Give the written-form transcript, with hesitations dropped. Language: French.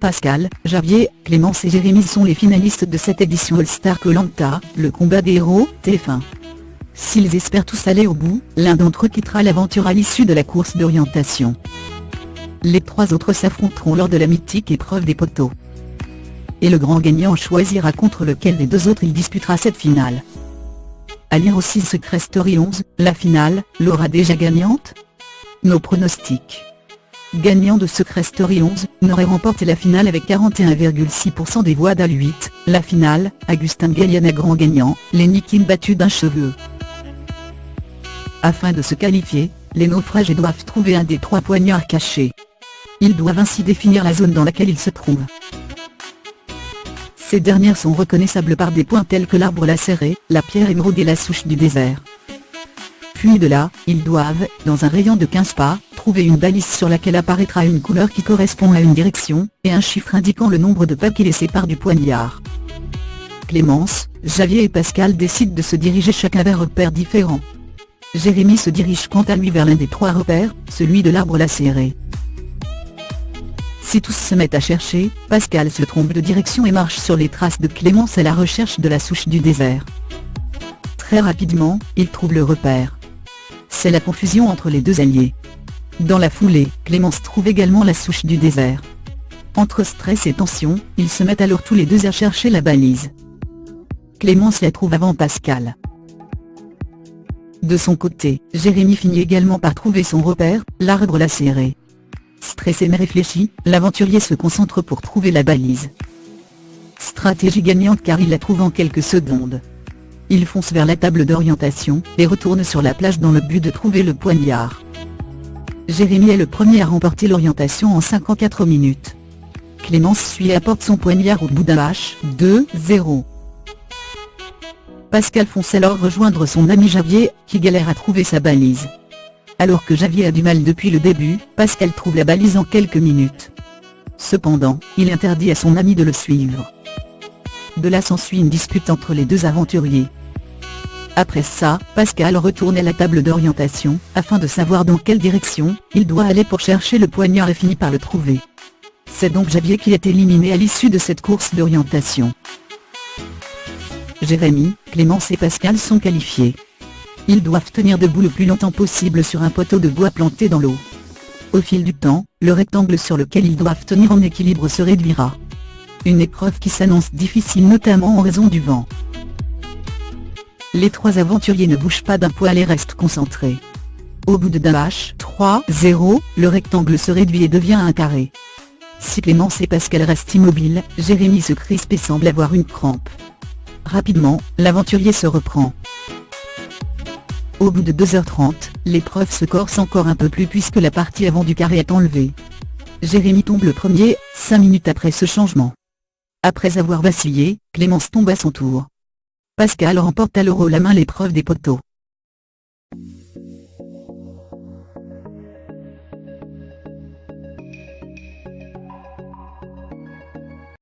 Pascal, Javier, Clémence et Jérémy sont les finalistes de cette édition All-Star Koh-Lanta, le combat des héros, TF1. S'ils espèrent tous aller au bout, l'un d'entre eux quittera l'aventure à l'issue de la course d'orientation. Les 3 autres s'affronteront lors de la mythique épreuve des poteaux. Et le grand gagnant choisira contre lequel des 2 autres il disputera cette finale. À lire aussi Secret Story 11, la finale, l'aura déjà gagnante? Nos pronostics. Gagnant de Secret Story 11, n'aurait remporté la finale avec 41,6% des voix d'Al 8, la finale, Agustin Galliana grand gagnant, Lenny Kim battu d'un cheveu. Afin de se qualifier, les naufragés doivent trouver un des 3 poignards cachés. Ils doivent ainsi définir la zone dans laquelle ils se trouvent. Ces dernières sont reconnaissables par des points tels que l'arbre lacéré, la pierre émeraude et la souche du désert. Puis de là, ils doivent, dans un rayon de 15 pas, trouver une balise sur laquelle apparaîtra une couleur qui correspond à une direction, et un chiffre indiquant le nombre de pas qui les séparent du poignard. Clémence, Javier et Pascal décident de se diriger chacun vers un repère différent. Jérémy se dirige quant à lui vers l'un des 3 repères, celui de l'arbre lacéré. Si tous se mettent à chercher, Pascal se trompe de direction et marche sur les traces de Clémence à la recherche de la souche du désert. Très rapidement, il trouve le repère. C'est la confusion entre les 2 alliés. Dans la foulée, Clémence trouve également la souche du désert. Entre stress et tension, ils se mettent alors tous les 2 à chercher la balise. Clémence la trouve avant Pascal. De son côté, Jérémy finit également par trouver son repère, l'arbre lacéré. Stressé mais réfléchi, l'aventurier se concentre pour trouver la balise. Stratégie gagnante car il la trouve en quelques secondes. Il fonce vers la table d'orientation, et retourne sur la plage dans le but de trouver le poignard. Jérémy est le premier à remporter l'orientation en 54 minutes. Clémence suit et apporte son poignard au bout d'un H, 2-0. Pascal fonce alors rejoindre son ami Javier, qui galère à trouver sa balise. Alors que Javier a du mal depuis le début, Pascal trouve la balise en quelques minutes. Cependant, il interdit à son ami de le suivre. De là s'ensuit une dispute entre les 2 aventuriers. Après ça, Pascal retourne à la table d'orientation, afin de savoir dans quelle direction il doit aller pour chercher le poignard et finit par le trouver. C'est donc Javier qui est éliminé à l'issue de cette course d'orientation. Jérémy, Clémence et Pascal sont qualifiés. Ils doivent tenir debout le plus longtemps possible sur un poteau de bois planté dans l'eau. Au fil du temps, le rectangle sur lequel ils doivent tenir en équilibre se réduira. Une épreuve qui s'annonce difficile notamment en raison du vent. Les 3 aventuriers ne bougent pas d'un poil et restent concentrés. Au bout de d'un H, 3-0, le rectangle se réduit et devient un carré. Si Clémence et Pascal restent immobiles, Jérémy se crispe et semble avoir une crampe. Rapidement, l'aventurier se reprend. Au bout de 2h30, l'épreuve se corse encore un peu plus puisque la partie avant du carré est enlevée. Jérémy tombe le premier, 5 minutes après ce changement. Après avoir vacillé, Clémence tombe à son tour. Pascal remporte alors haut la main l'épreuve des poteaux.